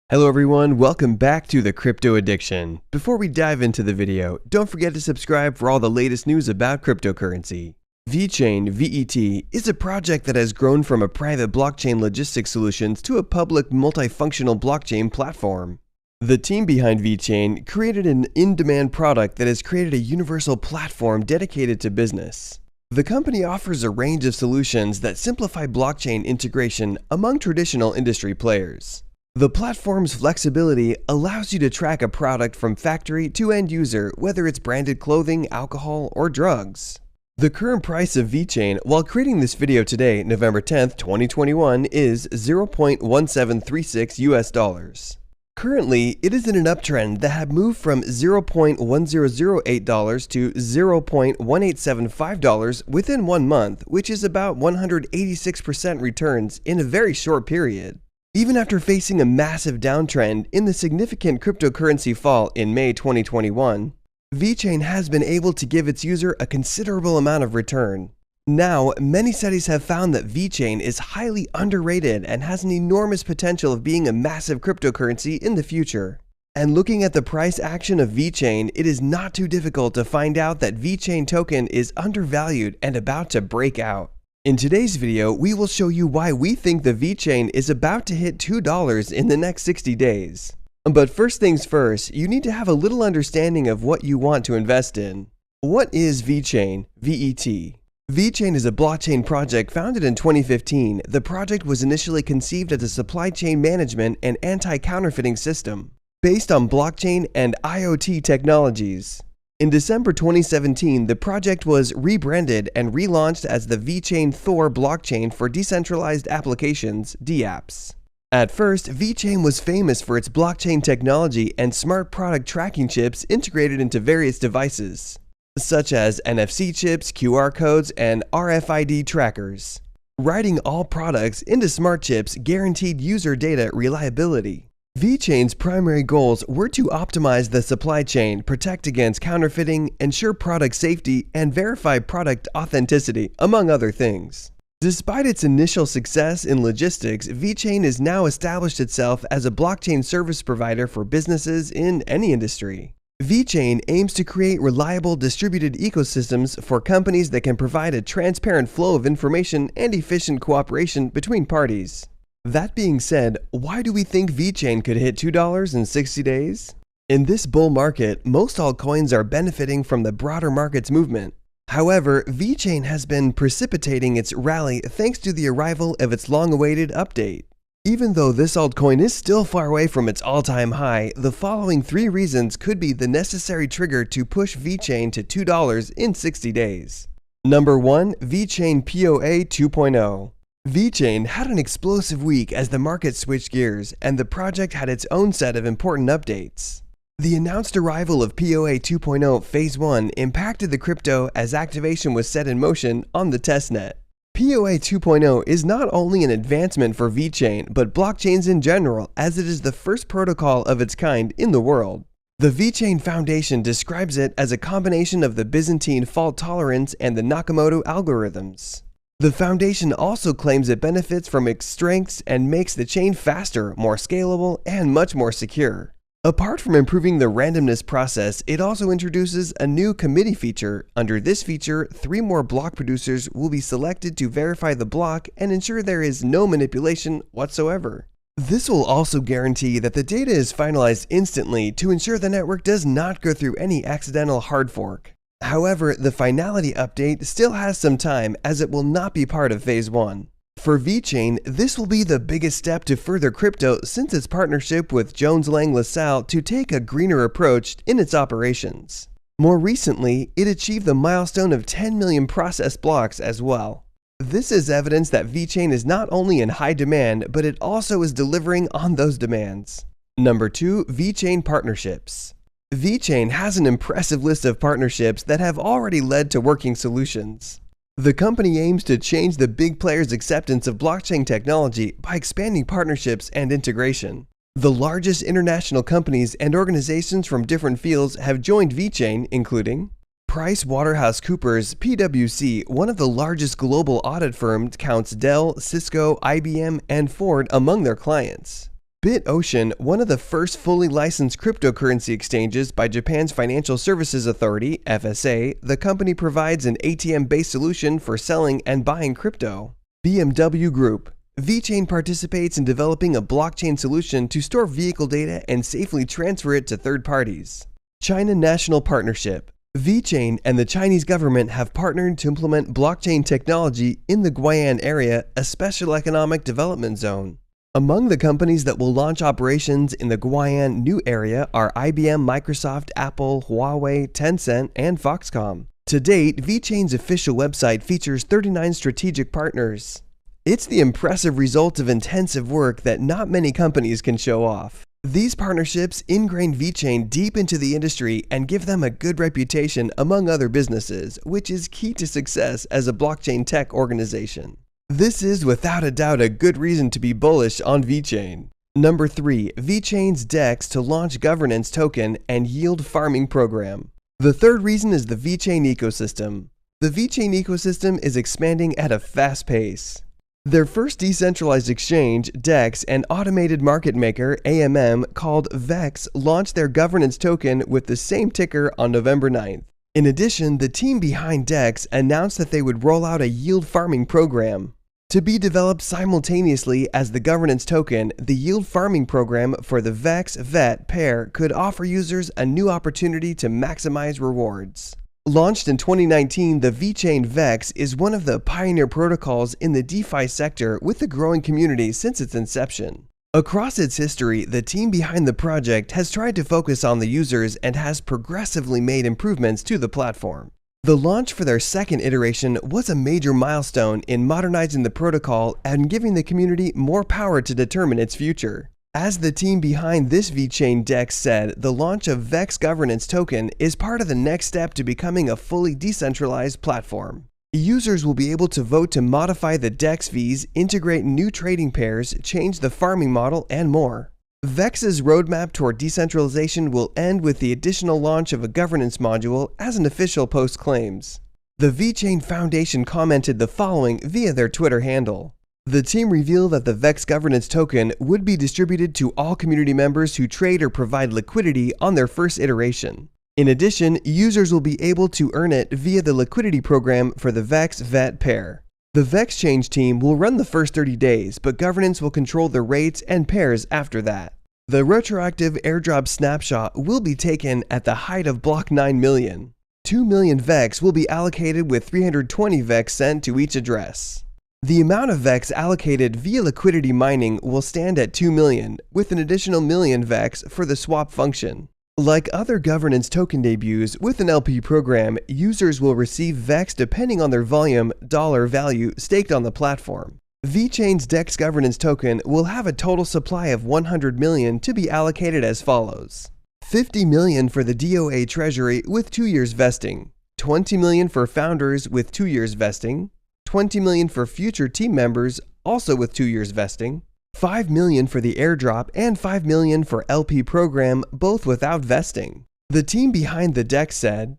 Hello everyone, welcome back to the Crypto Addiction. Before we dive into the video, don't forget to subscribe for all the latest news about cryptocurrency. VeChain, VET, is a project that has grown from a private blockchain logistics solutions to a public multifunctional blockchain platform. The team behind VeChain created an in-demand product that has created a universal platform dedicated to business. The company offers a range of solutions that simplify blockchain integration among traditional industry players. The platform's flexibility allows you to track a product from factory to end user, whether it's branded clothing, alcohol, or drugs. The current price of VeChain while creating this video today, November 10th, 2021, is $0.1736 US. Currently, it is in an uptrend that had moved from $0.1008 to $0.1875 within 1 month, which is about 186% returns in a very short period. Even after facing a massive downtrend in the significant cryptocurrency fall in May 2021, VeChain has been able to give its user a considerable amount of return. Now, many studies have found that VeChain is highly underrated and has an enormous potential of being a massive cryptocurrency in the future. And looking at the price action of VeChain, it is not too difficult to find out that VeChain Token is undervalued and about to break out. In today's video, we will show you why we think the VeChain is about to hit $2 in the next 60 days. But first things first, you need to have a little understanding of what you want to invest in. What is VeChain, VET? VeChain is a blockchain project founded in 2015. The project was initially conceived as a supply chain management and anti-counterfeiting system based on blockchain and IoT technologies. In December 2017, the project was rebranded and relaunched as the VeChainThor blockchain for decentralized applications, DApps. At first, VeChain was famous for its blockchain technology and smart product tracking chips integrated into various devices, such as NFC chips, QR codes, and RFID trackers. Writing all products into smart chips guaranteed user data reliability. VeChain's primary goals were to optimize the supply chain, protect against counterfeiting, ensure product safety, and verify product authenticity, among other things. Despite its initial success in logistics, VeChain has now established itself as a blockchain service provider for businesses in any industry. VeChain aims to create reliable distributed ecosystems for companies that can provide a transparent flow of information and efficient cooperation between parties. That being said, why do we think VeChain could hit $2 in 60 days? In this bull market, most altcoins are benefiting from the broader market's movement. However, VeChain has been precipitating its rally thanks to the arrival of its long-awaited update. Even though this altcoin is still far away from its all-time high, the following 3 reasons could be the necessary trigger to push VeChain to $2 in 60 days. Number 1. VeChain POA 2.0. VeChain had an explosive week as the market switched gears, and the project had its own set of important updates. The announced arrival of POA 2.0 Phase 1 impacted the crypto as activation was set in motion on the testnet. POA 2.0 is not only an advancement for VeChain, but blockchains in general, as it is the first protocol of its kind in the world. The VeChain Foundation describes it as a combination of the Byzantine fault tolerance and the Nakamoto algorithms. The foundation also claims it benefits from its strengths and makes the chain faster, more scalable, and much more secure. Apart from improving the randomness process, it also introduces a new committee feature. Under this feature, 3 more block producers will be selected to verify the block and ensure there is no manipulation whatsoever. This will also guarantee that the data is finalized instantly to ensure the network does not go through any accidental hard fork. However, the finality update still has some time as it will not be part of Phase 1. For VeChain, this will be the biggest step to further crypto since its partnership with Jones Lang LaSalle to take a greener approach in its operations. More recently, it achieved the milestone of 10 million processed blocks as well. This is evidence that VeChain is not only in high demand, but it also is delivering on those demands. Number 2. VeChain Partnerships. VeChain has an impressive list of partnerships that have already led to working solutions. The company aims to change the big players' acceptance of blockchain technology by expanding partnerships and integration. The largest international companies and organizations from different fields have joined VeChain, including PricewaterhouseCoopers, PwC, one of the largest global audit firms, counts Dell, Cisco, IBM, and Ford among their clients. BitOcean, one of the first fully licensed cryptocurrency exchanges by Japan's Financial Services Authority, FSA, the company provides an ATM-based solution for selling and buying crypto. BMW Group. VeChain participates in developing a blockchain solution to store vehicle data and safely transfer it to third parties. China National Partnership. VeChain and the Chinese government have partnered to implement blockchain technology in the Guian area, a special economic development zone. Among the companies that will launch operations in the Guian new area are IBM, Microsoft, Apple, Huawei, Tencent, and Foxconn. To date, VeChain's official website features 39 strategic partners. It's the impressive result of intensive work that not many companies can show off. These partnerships ingrain VeChain deep into the industry and give them a good reputation among other businesses, which is key to success as a blockchain tech organization. This is without a doubt a good reason to be bullish on VeChain. Number 3. VeChain's DEX to launch governance token and yield farming program. The third reason is the VeChain ecosystem. The VeChain ecosystem is expanding at a fast pace. Their first decentralized exchange, DEX, and automated market maker, AMM, called VEX, launched their governance token with the same ticker on November 9th. In addition, the team behind DEX announced that they would roll out a yield farming program. To be developed simultaneously as the governance token, the yield farming program for the VEX-VET pair could offer users a new opportunity to maximize rewards. Launched in 2019, the VeChain VEX is one of the pioneer protocols in the DeFi sector with a growing community since its inception. Across its history, the team behind the project has tried to focus on the users and has progressively made improvements to the platform. The launch for their second iteration was a major milestone in modernizing the protocol and giving the community more power to determine its future. As the team behind this VeChain DEX said, the launch of VEX Governance Token is part of the next step to becoming a fully decentralized platform. Users will be able to vote to modify the DEX fees, integrate new trading pairs, change the farming model, and more. VEX's roadmap toward decentralization will end with the additional launch of a governance module as an official post claims. The VeChain Foundation commented the following via their Twitter handle. The team revealed that the VEX governance token would be distributed to all community members who trade or provide liquidity on their first iteration. In addition, users will be able to earn it via the liquidity program for the VEX-VET pair. The VeXChange team will run the first 30 days, but governance will control the rates and pairs after that. The retroactive airdrop snapshot will be taken at the height of block 9 million. 2 million VEX will be allocated with 320 VEX sent to each address. The amount of VEX allocated via liquidity mining will stand at 2 million, with an additional million VEX for the swap function. Like other governance token debuts with an LP program, users will receive VEX depending on their volume, dollar value staked on the platform. VeChain's DEX governance token will have a total supply of 100 million to be allocated as follows. 50 million for the DOA treasury with 2 years vesting, 20 million for founders with 2 years vesting, 20 million for future team members also with 2 years vesting, 5 million for the airdrop, and 5 million for LP program, both without vesting. The team behind the DEX said,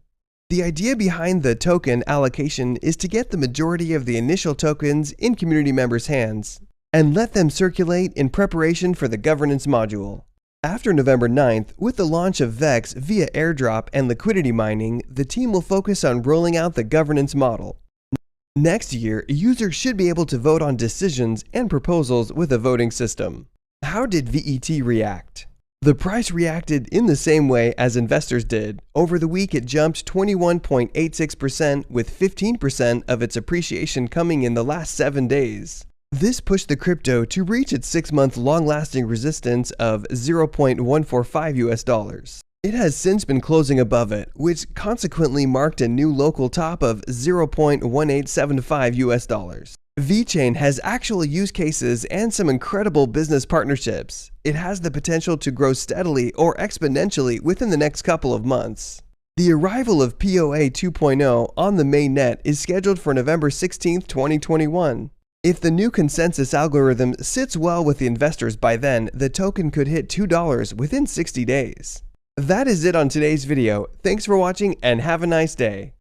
"The idea behind the token allocation is to get the majority of the initial tokens in community members' hands and let them circulate in preparation for the governance module." After November 9th, with the launch of VEX via airdrop and liquidity mining, the team will focus on rolling out the governance model. Next year, users should be able to vote on decisions and proposals with a voting system. How did VET react? The price reacted in the same way as investors did. Over the week, it jumped 21.86%, with 15% of its appreciation coming in the last 7 days. This pushed the crypto to reach its 6-month long-lasting resistance of $0.145. It has since been closing above it, which consequently marked a new local top of $0.1875. VeChain has actual use cases and some incredible business partnerships. It has the potential to grow steadily or exponentially within the next couple of months. The arrival of POA 2.0 on the mainnet is scheduled for November 16, 2021. If the new consensus algorithm sits well with the investors by then, the token could hit $2 within 60 days. That is it on today's video. Thanks for watching and have a nice day.